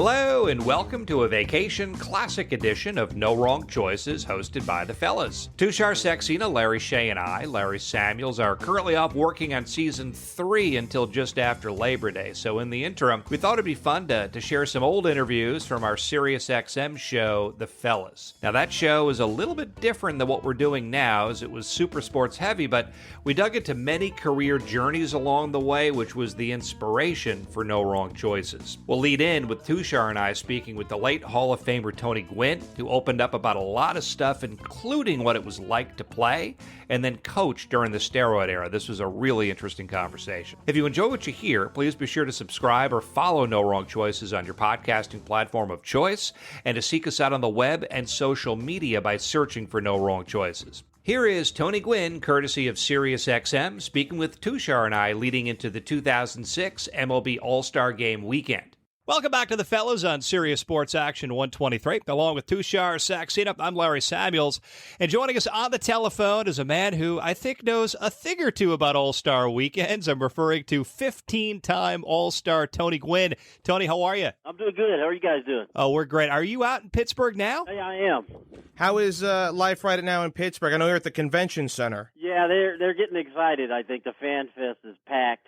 Hello and welcome to a vacation classic edition of No Wrong Choices hosted by the fellas. Tushar, Saxena, Larry Shea, and I, Larry Samuels, are currently off working on Season 3 until just after Labor Day. So in the interim, we thought it'd be fun to share some old interviews from our SiriusXM show, The Fellas. Now that show is a little bit different than what we're doing now, as it was super sports heavy, but we dug into many career journeys along the way, which was the inspiration for No Wrong Choices. We'll lead in with Tushar and I speaking with the late Hall-Of-Famer Tony Gwynn, who opened up about a lot of stuff, including what it was like to play and then coach during the steroid era. This was a really interesting conversation. If you enjoy what you hear, please be sure to subscribe or follow No Wrong Choices on your podcasting platform of choice, and to seek us out on the web and social media by searching for No Wrong Choices. Here is Tony Gwynn, courtesy of SiriusXM, speaking with Tushar and I leading into the 2006 MLB All-Star Game weekend. Welcome back to the fellas on Sirius Sports Action 123. Along with Tushar, Saxena, I'm Larry Samuels. And joining us on the telephone is a man who I think knows a thing or two about All-Star weekends. I'm referring to 15-time All-Star Tony Gwynn. Tony, how are you? I'm doing good. How are you guys doing? Oh, we're great. Are you out in Pittsburgh now? Hey, I am. How is life right now in Pittsburgh? I know you're at the convention center. Yeah, they're getting excited. I think the Fan Fest is packed.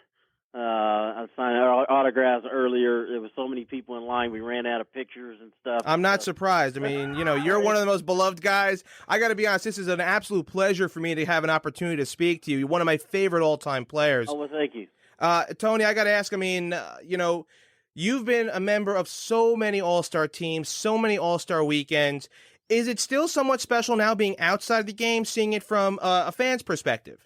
I signed autographs earlier. There was so many people in line. We ran out of pictures and stuff. I'm not surprised. I mean, you know, you're one of the most beloved guys. I got to be honest, this is an absolute pleasure for me to have an opportunity to speak to you. You're one of my favorite all-time players. Oh, well, thank you. Tony, I got to ask, I mean, you know, you've been a member of so many All-Star teams, so many All-Star weekends. Is it still somewhat special now being outside the game, seeing it from a fan's perspective?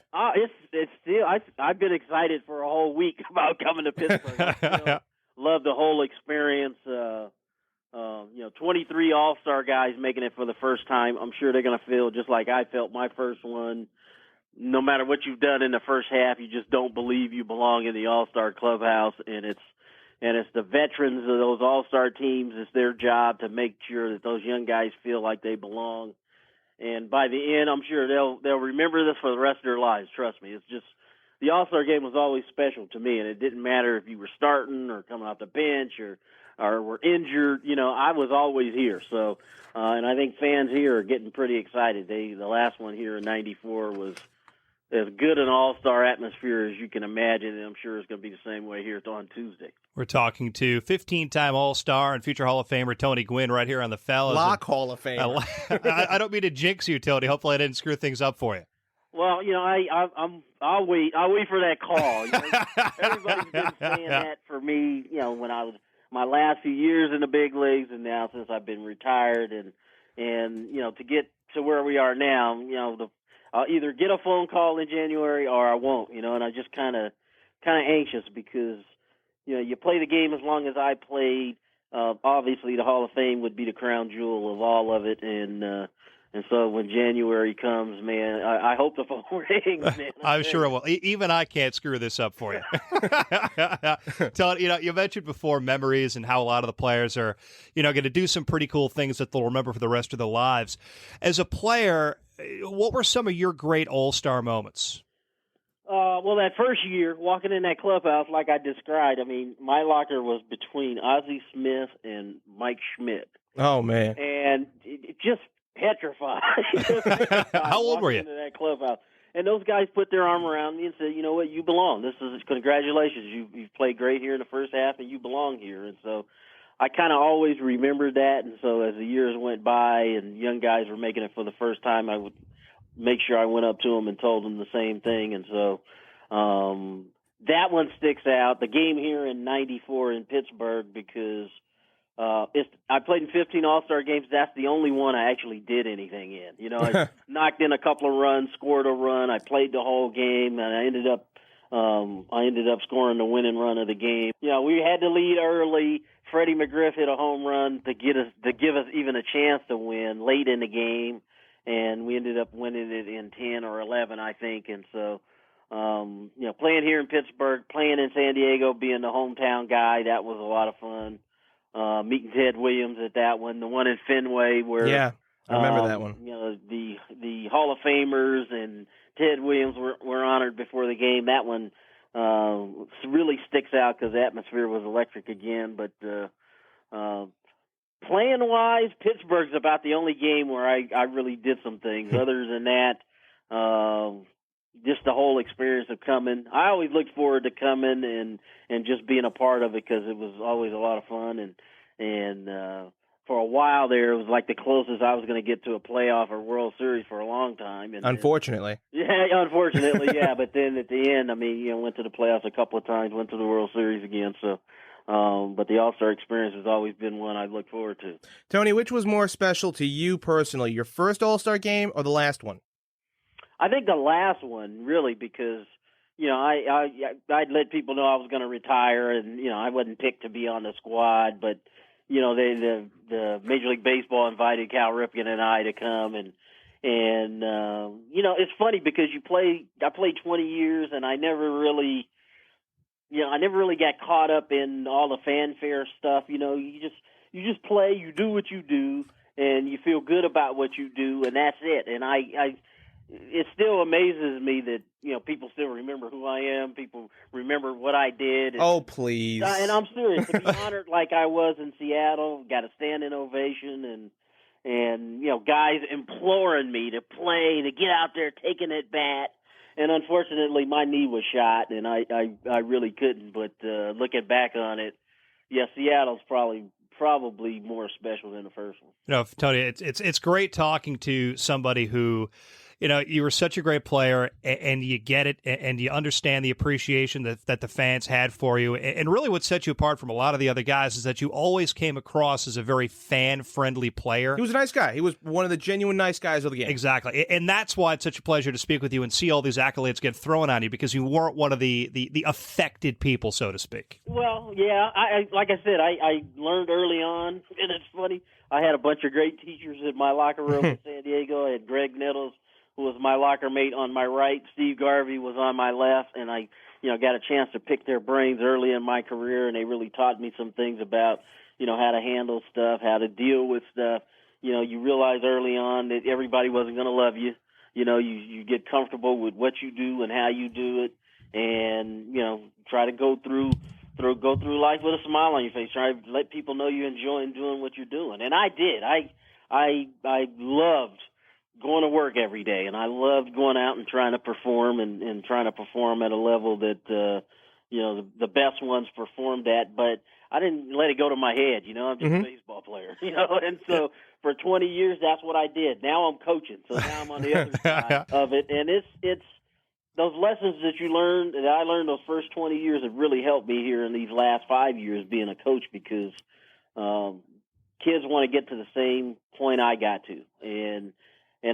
It's still. I've been excited for a whole week about coming to Pittsburgh. I still love the whole experience. 23 All-Star guys making it for the first time. I'm sure they're going to feel just like I felt my first one. No matter what you've done in the first half, you just don't believe you belong in the All-Star clubhouse, and it's the veterans of those All-Star teams. It's their job to make sure that those young guys feel like they belong. And by the end, I'm sure they'll remember this for the rest of their lives. Trust me. It's just the All-Star game was always special to me, and it didn't matter if you were starting or coming off the bench or were injured. You know, I was always here. So, and I think fans here are getting pretty excited. The last one here in '94 was as good an All-Star atmosphere as you can imagine, and I'm sure it's going to be the same way here on Tuesday. We're talking to 15-time All-Star and future Hall of Famer Tony Gwynn right here on the fellas. Lock Hall of Fame. I don't mean to jinx you, Tony. Hopefully I didn't screw things up for you. Well, you know, I'll wait for that call. You know, everybody's been saying that for me, you know, when I was my last few years in the big leagues, and now since I've been retired, and you know, to get to where we are now, you know, I'll either get a phone call in January or I won't, you know, and I just kind of anxious because, you know, you play the game as long as I played. Obviously, the Hall of Fame would be the crown jewel of all of it, and so when January comes, man, I hope the phone rings, man. I'm sure it will. Even I can't screw this up for you. Tony, you know, you mentioned before memories and how a lot of the players are, you know, going to do some pretty cool things that they'll remember for the rest of their lives. As a player, what were some of your great All-Star moments? Well, that first year, walking in that clubhouse, like I described, I mean, my locker was between Ozzie Smith and Mike Schmidt. Oh, man. And it just petrified. How old were you? Into that clubhouse. And those guys put their arm around me and said, you know what, you belong. Congratulations. You've played great here in the first half, and you belong here. And so I kind of always remembered that. And so as the years went by and young guys were making it for the first time, I would make sure I went up to them and told them the same thing. And so that one sticks out. The game here in '94 in Pittsburgh, because I played in 15 All-Star games. That's the only one I actually did anything in. You know, I knocked in a couple of runs, scored a run. I played the whole game, and I ended up scoring the winning run of the game. You know, we had to lead early. Freddie McGriff hit a home run to give us even a chance to win late in the game, and we ended up winning it in 10 or 11, I think. And so, you know, playing here in Pittsburgh, playing in San Diego, being the hometown guy, that was a lot of fun. Meeting Ted Williams at that one, the one in Fenway where yeah, I remember that one. You know, the Hall of Famers and Ted Williams were honored before the game. That one really sticks out because the atmosphere was electric again. But Playing-wise, Pittsburgh's about the only game where I really did some things. Other than that, just the whole experience of coming. I always looked forward to coming and just being a part of it because it was always a lot of fun. And for a while there, it was like the closest I was going to get to a playoff or World Series for a long time. And unfortunately. Unfortunately, yeah. But then at the end, I mean, went to the playoffs a couple of times, went to the World Series again. So, but the All-Star experience has always been one I look forward to. Tony, which was more special to you personally, your first All-Star game or the last one? I think the last one, really, because I'd let people know I was going to retire, and I wasn't picked to be on the squad, but the Major League Baseball invited Cal Ripken and I to come, and it's funny because I played 20 years, and I never really got caught up in all the fanfare stuff. You just play, you do what you do, and you feel good about what you do, and that's it. And it still amazes me that people still remember who I am. People remember what I did. Oh, please! And I'm serious. To be honored like I was in Seattle, got a standing ovation, and guys imploring me to play, to get out there, taking at bat. And unfortunately, my knee was shot, and I really couldn't. But looking back on it, yeah, Seattle's probably more special than the first one. Tony, it's great talking to somebody who, you were such a great player, and you get it, and you understand the appreciation that the fans had for you. And really what set you apart from a lot of the other guys is that you always came across as a very fan-friendly player. He was a nice guy. He was one of the genuine nice guys of the game. Exactly. And that's why it's such a pleasure to speak with you and see all these accolades get thrown on you, because you weren't one of the affected people, so to speak. Well, yeah, like I said, I learned early on, and it's funny, I had a bunch of great teachers in my locker room in San Diego. I had Greg Nettles, who was my locker mate on my right. Steve Garvey was on my left, and I, got a chance to pick their brains early in my career, and they really taught me some things about, how to handle stuff, how to deal with stuff. You realize early on that everybody wasn't going to love you. You get comfortable with what you do and how you do it, and, try to go through life with a smile on your face. Try to let people know you enjoy doing what you're doing. And I did. I loved going to work every day, and I loved going out and trying to perform and trying to perform at a level that the best ones performed at. But I didn't let it go to my head. I'm just a baseball player. And so for 20 years, that's what I did. Now I'm coaching, so now I'm on the other side of it, and it's those lessons that I learned those first 20 years have really helped me here in these last 5 years being a coach, because kids want to get to the same point I got to, and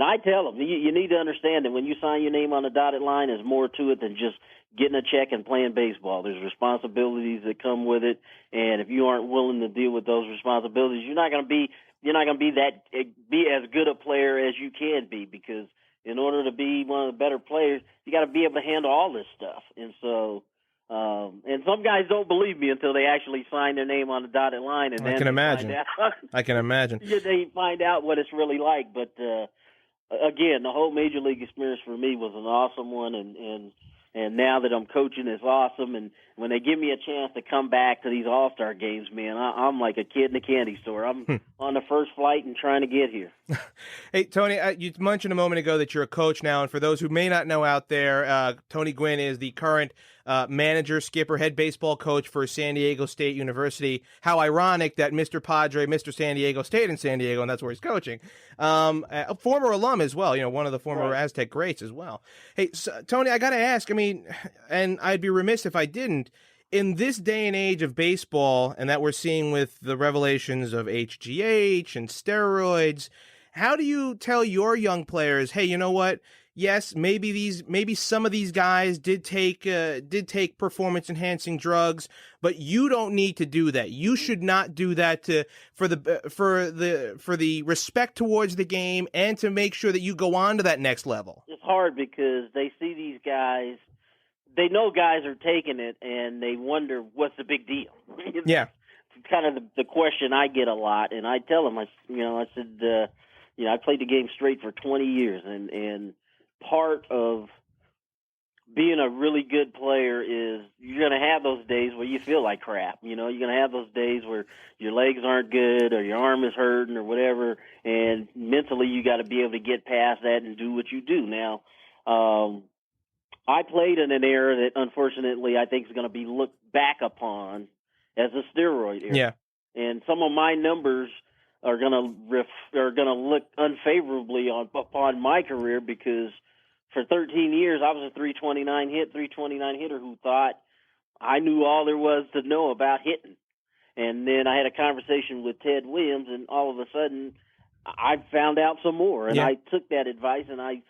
I tell them, you need to understand that when you sign your name on the dotted line, there's more to it than just getting a check and playing baseball. There's responsibilities that come with it, and if you aren't willing to deal with those responsibilities, you're not going to be as good a player as you can be, because in order to be one of the better players, you got to be able to handle all this stuff. And so, and some guys don't believe me until they actually sign their name on the dotted line, and I can imagine. They find out what it's really like, but. Again, the whole Major League experience for me was an awesome one, and now that I'm coaching, it's awesome. And when they give me a chance to come back to these All-Star games, man, I'm like a kid in a candy store. I'm on the first flight and trying to get here. Hey, Tony, you mentioned a moment ago that you're a coach now, and for those who may not know out there, Tony Gwynn is the current manager, skipper, head baseball coach for San Diego State University. How ironic that Mr. Padre, Mr. San Diego stayed in San Diego, and that's where he's coaching. A former alum as well, one of the former Aztec greats as well. Hey, so, Tony, I got to ask, and I'd be remiss if I didn't, in this day and age of baseball, and that we're seeing with the revelations of HGH and steroids, how do you tell your young players, hey, you know what? Yes, maybe some of these guys did take performance enhancing drugs, but you don't need to do that. You should not do that for the respect towards the game and to make sure that you go on to that next level. It's hard because they see these guys, they know guys are taking it, and they wonder what's the big deal. Yeah, it's kind of the question I get a lot, and I tell them, I said, I played the game straight for 20 years, and part of being a really good player is you're going to have those days where you feel like crap. You're going to have those days where your legs aren't good or your arm is hurting or whatever, and mentally you got to be able to get past that and do what you do. Now, I played in an era that unfortunately I think is going to be looked back upon as a steroid era. Yeah. And some of my numbers are going to look unfavorably upon my career because for 13 years, I was a 329 hitter who thought I knew all there was to know about hitting. And then I had a conversation with Ted Williams, and all of a sudden, I found out some more. And I took that advice, and I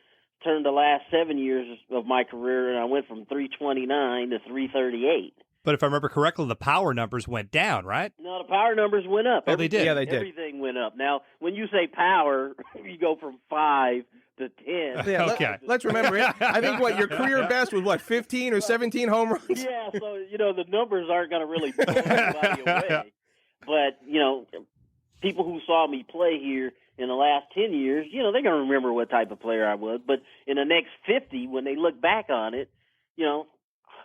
turned the last 7 years of my career, and I went from 329 to 338. But if I remember correctly, the power numbers went down, right? No, the power numbers went up. Oh, they did? Yeah, they did. Everything went up. Now, when you say power, you go from 5 to 10. Yeah, Okay. Let's remember it. I think your career best was 15 or 17 home runs? Yeah, so, the numbers aren't going to really blow anybody away. But, people who saw me play here in the last 10 years, they're going to remember what type of player I was. But in the next 50, when they look back on it,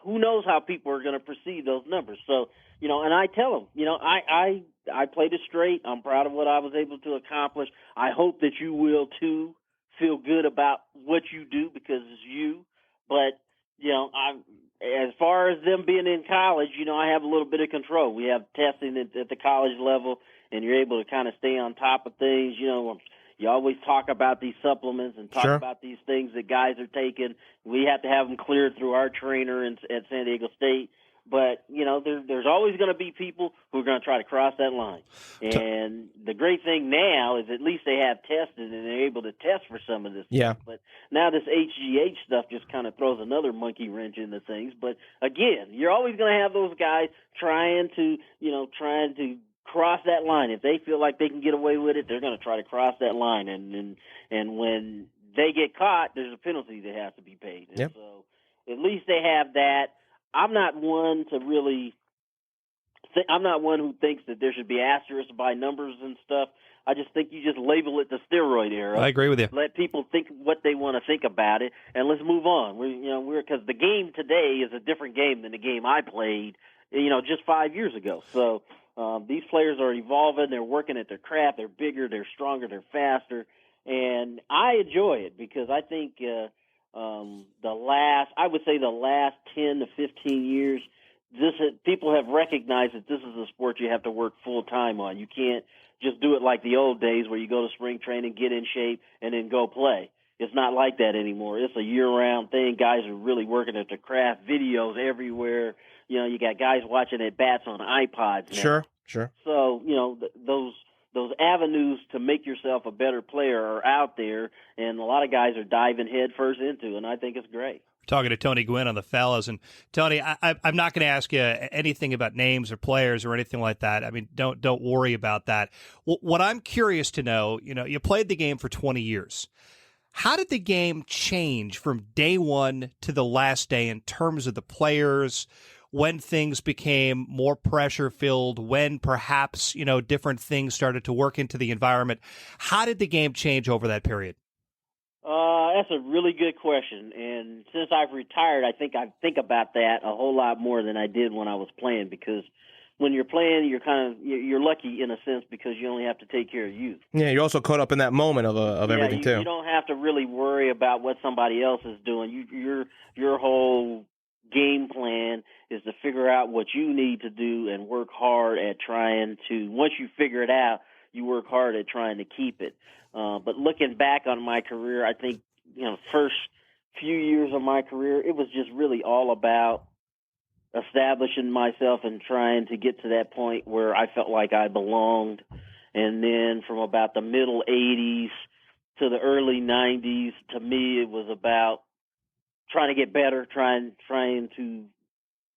who knows how people are going to perceive those numbers. So, and I tell them, I played it straight. I'm proud of what I was able to accomplish. I hope that you will, too, feel good about what you do because it's you. But, as far as them being in college, I have a little bit of control. We have testing at the college level, and you're able to kind of stay on top of things. You always talk about these supplements and talk about these things that guys are taking. We have to have them cleared through our trainer at San Diego State. But, there's always going to be people who are going to try to cross that line. And the great thing now is at least they have tested and they're able to test for some of this stuff. But now this HGH stuff just kind of throws another monkey wrench into things. But, again, you're always going to have those guys trying to cross that line. If they feel like they can get away with it, they're going to try to cross that line. And when they get caught, there's a penalty that has to be paid. And so at least they have that. I'm not one who thinks that there should be asterisks by numbers and stuff. I just think you just label it the steroid era. I agree with you. Let people think what they want to think about it, and let's move on. Because the game today is a different game than the game I played, just 5 years ago. So these players are evolving. They're working at their craft. They're bigger. They're stronger. They're faster. And I enjoy it because I think the last 10 to 15 years, people have recognized that this is a sport you have to work full time on. You can't just do it like the old days where you go to spring training, get in shape, and then go play. It's not like that anymore. It's a year-round thing. Guys are really working at their craft. Videos everywhere. You got guys watching at bats on iPods now. Sure. So, those avenues to make yourself a better player are out there, and a lot of guys are diving head first into, and I think it's great. We're talking to Tony Gwynn on the Fellas, and Tony, I'm not going to ask you anything about names or players or anything like that. I mean, don't worry about that. What I'm curious to know, you played the game for 20 years. How did the game change from day one to the last day in terms of the players? When things became more pressure-filled, when perhaps, different things started to work into the environment. How did the game change over that period? That's a really good question. And since I've retired, I think about that a whole lot more than I did when I was playing because when you're playing, you're lucky in a sense because you only have to take care of you. Yeah, you're also caught up in that moment of everything, too. You don't have to really worry about what somebody else is doing. Your whole game plan is to figure out what you need to do and work hard at trying to, once you figure it out, you work hard at trying to keep it. But looking back on my career, I think, first few years of my career, it was just really all about establishing myself and trying to get to that point where I felt like I belonged. And then from about the middle 80s to the early 90s, to me, it was about trying to get better, trying to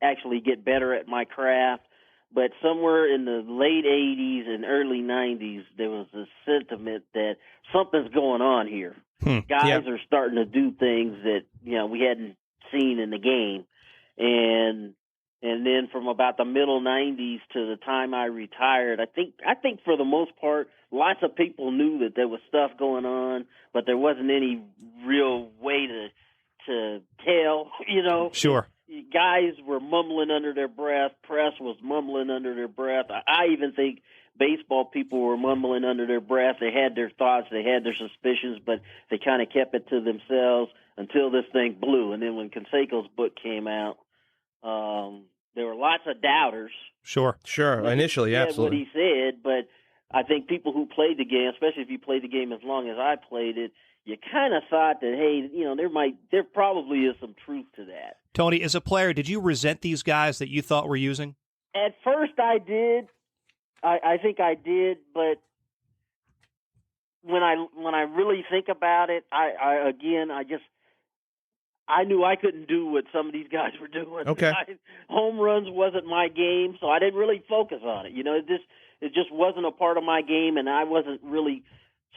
actually get better at my craft. But somewhere in the late 80s and early 90s, there was a sentiment that something's going on here. Guys are starting to do things that, we hadn't seen in the game. And then from about the middle 90s to the time I retired, I think for the most part, lots of people knew that there was stuff going on, but there wasn't any real way to to tell, you know. Sure. Guys were mumbling under their breath. Press was mumbling under their breath. I even think baseball people were mumbling under their breath. They had their thoughts, they had their suspicions, but they kind of kept it to themselves until this thing blew. And then when Canseco's book came out, there were lots of doubters. Sure. Initially, absolutely. What he said, but I think people who played the game, especially if you played the game as long as I played it, you kind of thought that, hey, you know, there probably is some truth to that. Tony, as a player, did you resent these guys that you thought were using? At first, I did. I think I did, but when I really think about it, I knew I couldn't do what some of these guys were doing. Okay. Home runs wasn't my game, so I didn't really focus on it. You know, it just wasn't a part of my game, and I wasn't really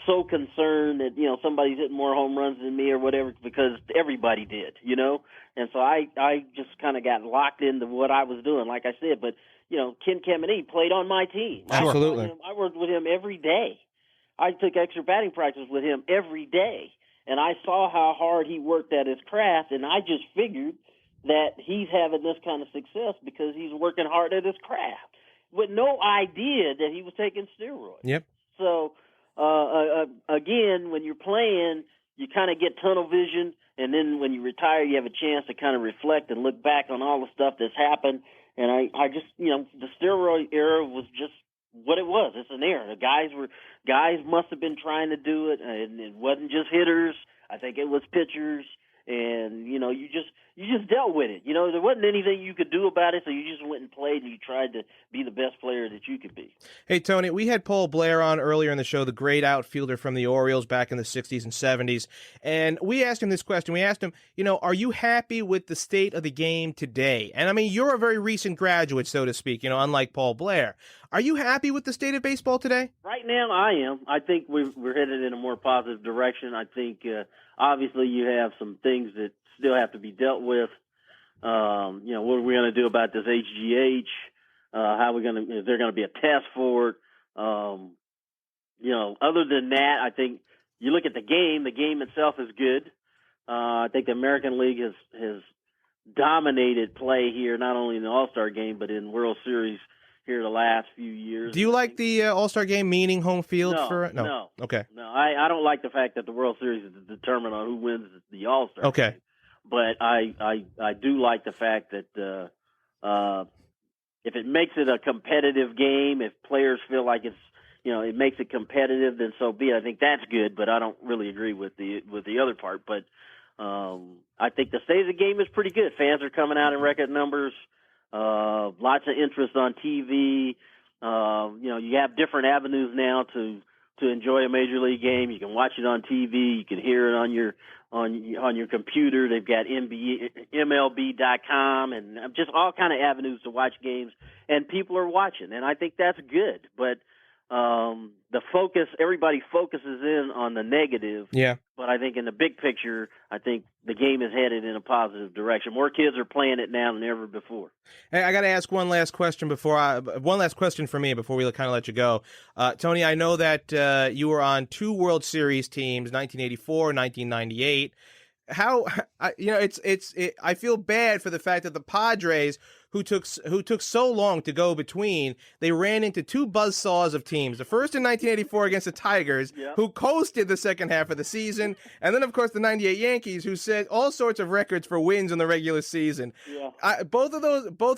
so concerned that, you know, somebody's hitting more home runs than me or whatever, because everybody did, you know. And so I just kind of got locked into what I was doing, like I said. But, you know, Ken Caminiti played on my team. Absolutely. I worked with him every day. I took extra batting practice with him every day. And I saw how hard he worked at his craft, and I just figured that he's having this kind of success because he's working hard at his craft with no idea that he was taking steroids. Yep. So, again, when you're playing, you kind of get tunnel vision, and then when you retire, you have a chance to kind of reflect and look back on all the stuff that's happened. And I just, you know, the steroid era was just what it was. It's an era. The guys must have been trying to do it, and it wasn't just hitters. I think it was pitchers, and you know, you just dealt with it. You know, there wasn't anything you could do about it, so you just went and played, and you tried to be the best player that you could be. Hey, Tony, we had Paul Blair on earlier in the show, the great outfielder from the Orioles back in the 60s and 70s, and we asked him this question. We asked him, you know, are you happy with the state of the game today? And I mean, you're a very recent graduate, so to speak, you know, unlike Paul Blair. Are you happy with the state of baseball today? Right now, I am. I think we're headed in a more positive direction. I think, obviously, you have some things that still have to be dealt with. You know, what are we going to do about this HGH? Is there going to be a test for it? You know, other than that, I think you look at the game itself is good. I think the American League has dominated play here, not only in the All-Star Game, but in World Series here the last few years. Do you like the All-Star Game meaning home field? No. Okay. No, I don't like the fact that the World Series is determined on who wins the All-Star Okay. Game. But I do like the fact that if it makes it a competitive game, if players feel like it's, you know, it makes it competitive, then so be it. I think that's good, but I don't really agree with the other part. But I think the state of the game is pretty good. Fans are coming out in record numbers. Lots of interest on TV. You know, you have different avenues now to enjoy a major league game. You can watch it on TV. You can hear it on your computer. They've got MLB.com and just all kind of avenues to watch games, and people are watching, and I think that's good. But everybody focuses in on the negative. Yeah. But I think in the big picture, I think the game is headed in a positive direction. More kids are playing it now than ever before. Hey, I got to ask one last question for me before we kind of let you go. Tony, I know that you were on 2 World Series teams, 1984, 1998. I feel bad for the fact that the Padres, who took so long to go between, they ran into 2 buzzsaws of teams. The first in 1984 against the Tigers, who coasted the second half of the season, and then of course the '98 Yankees, who set all sorts of records for wins in the regular season. Yeah. Both of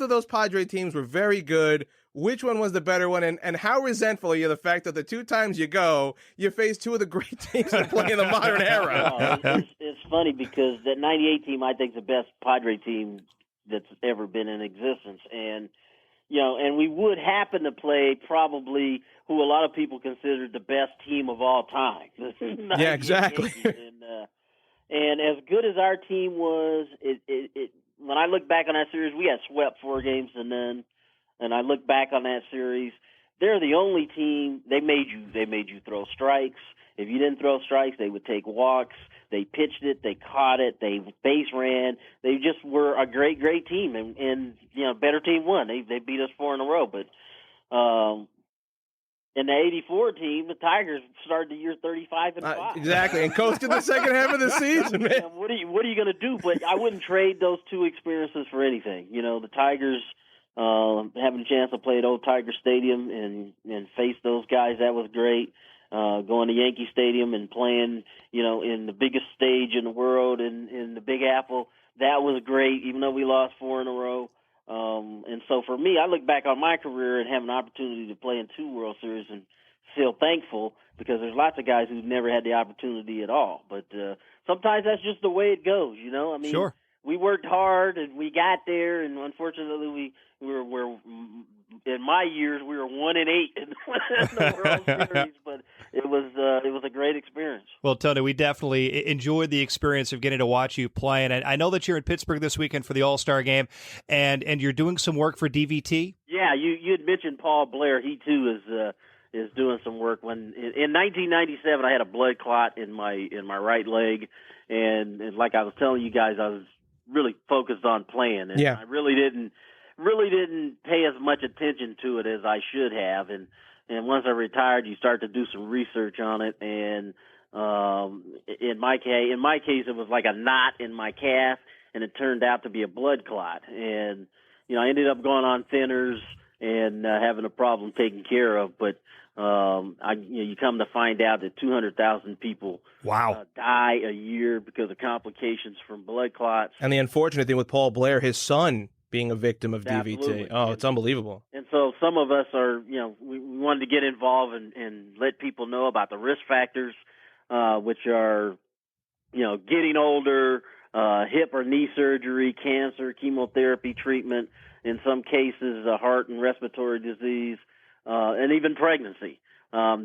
those Padre teams were very good. Which one was the better one, and how resentful are you of the fact that the 2 times you go, you face 2 of the great teams that play in the modern era? It's funny because that '98 team, I think, is the best Padre team that's ever been in existence. And, you know, and we would happen to play probably who a lot of people consider the best team of all time. Yeah, exactly. And as good as our team was, it when I look back on that series, we had swept 4 games to none. And I look back on that series, they're the only team, they made you throw strikes. If you didn't throw strikes, they would take walks. They pitched it, they caught it, they base ran. They just were a great, great team, and you know, better team won. They beat us 4 in a row, but in the '84 team, the Tigers started the year 35-5. Exactly, and coasted the second half of the season, man. What are you going to do? But I wouldn't trade those two experiences for anything. The Tigers having a chance to play at Old Tiger Stadium and face those guys, that was great. Going to Yankee Stadium and playing, in the biggest stage in the world in the Big Apple, that was great, even though we lost 4 in a row. And so for me, I look back on my career and have an opportunity to play in 2 World Series and feel thankful, because there's lots of guys who've never had the opportunity at all. But sometimes that's just the way it goes, I mean, sure. We worked hard and we got there, and unfortunately we're in my years we were 1-8 in the World Series, but it was a great experience. Well, Tony, we definitely enjoyed the experience of getting to watch you play, and I know that you're in Pittsburgh this weekend for the All-Star Game, and you're doing some work for DVT. Yeah, you had mentioned Paul Blair. He too is doing some work. When in 1997, I had a blood clot in my right leg, and like I was telling you guys, I was really focused on playing, and I really didn't pay as much attention to it as I should have. And once I retired, you start to do some research on it. And in my case, it was like a knot in my calf, and it turned out to be a blood clot. And I ended up going on thinners and having a problem taken care of. But you come to find out that 200,000 people die a year because of complications from blood clots. And the unfortunate thing with Paul Blair, his son being a victim of DVT. Absolutely. Oh, it's unbelievable. And so some of us are, we wanted to get involved and let people know about the risk factors, which are, getting older, hip or knee surgery, cancer, chemotherapy treatment, in some cases, heart and respiratory disease, and even pregnancy.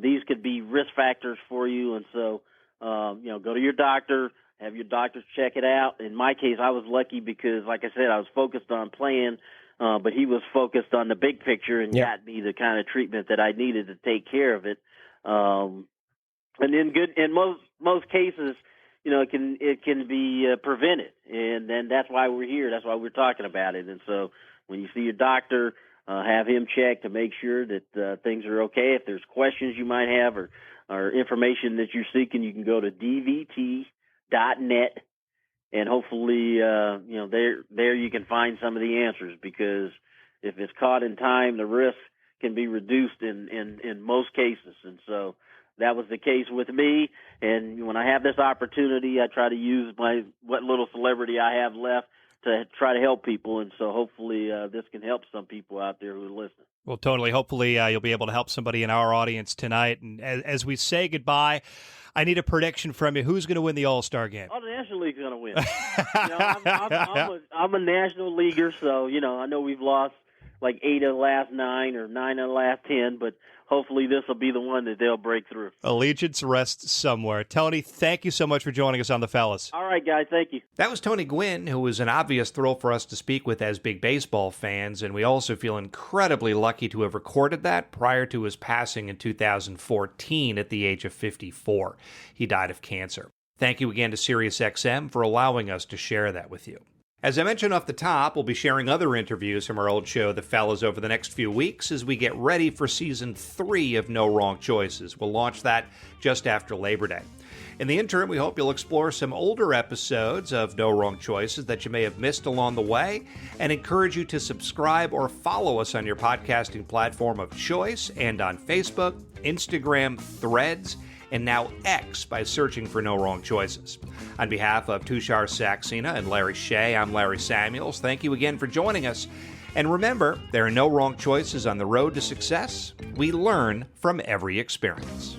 These could be risk factors for you. And so, go to your doctor, have your doctors check it out. In my case, I was lucky because, like I said, I was focused on playing, but he was focused on the big picture and got me the kind of treatment that I needed to take care of it. And in most cases, it can be prevented, and then that's why we're here. That's why we're talking about it. And so, when you see your doctor, have him check to make sure that things are okay. If there's questions you might have or information that you're seeking, you can go to dvt.net, and hopefully, there you can find some of the answers, because if it's caught in time, the risk can be reduced in most cases. And so that was the case with me. And when I have this opportunity, I try to use what little celebrity I have left to try to help people. And so hopefully this can help some people out there who are listening. Well, totally. Hopefully you'll be able to help somebody in our audience tonight. And as we say goodbye, I need a prediction from you. Who's going to win the All-Star Game? Oh, the National League's going to win. I'm a National Leaguer, so, I know we've lost like 8 of the last 9 or 9 of the last 10, but hopefully this will be the one that they'll break through. Allegiance rests somewhere. Tony, thank you so much for joining us on The Fellas. All right, guys. Thank you. That was Tony Gwynn, who was an obvious thrill for us to speak with as big baseball fans, and we also feel incredibly lucky to have recorded that prior to his passing in 2014 at the age of 54. He died of cancer. Thank you again to SiriusXM for allowing us to share that with you. As I mentioned off the top, we'll be sharing other interviews from our old show, The Fellas, over the next few weeks as we get ready for Season 3 of No Wrong Choices. We'll launch that just after Labor Day. In the interim, we hope you'll explore some older episodes of No Wrong Choices that you may have missed along the way, and encourage you to subscribe or follow us on your podcasting platform of choice and on Facebook, Instagram, Threads, and now X by searching for No Wrong Choices. On behalf of Tushar, Saxena, and Larry Shea, I'm Larry Samuels. Thank you again for joining us. And remember, there are no wrong choices on the road to success. We learn from every experience.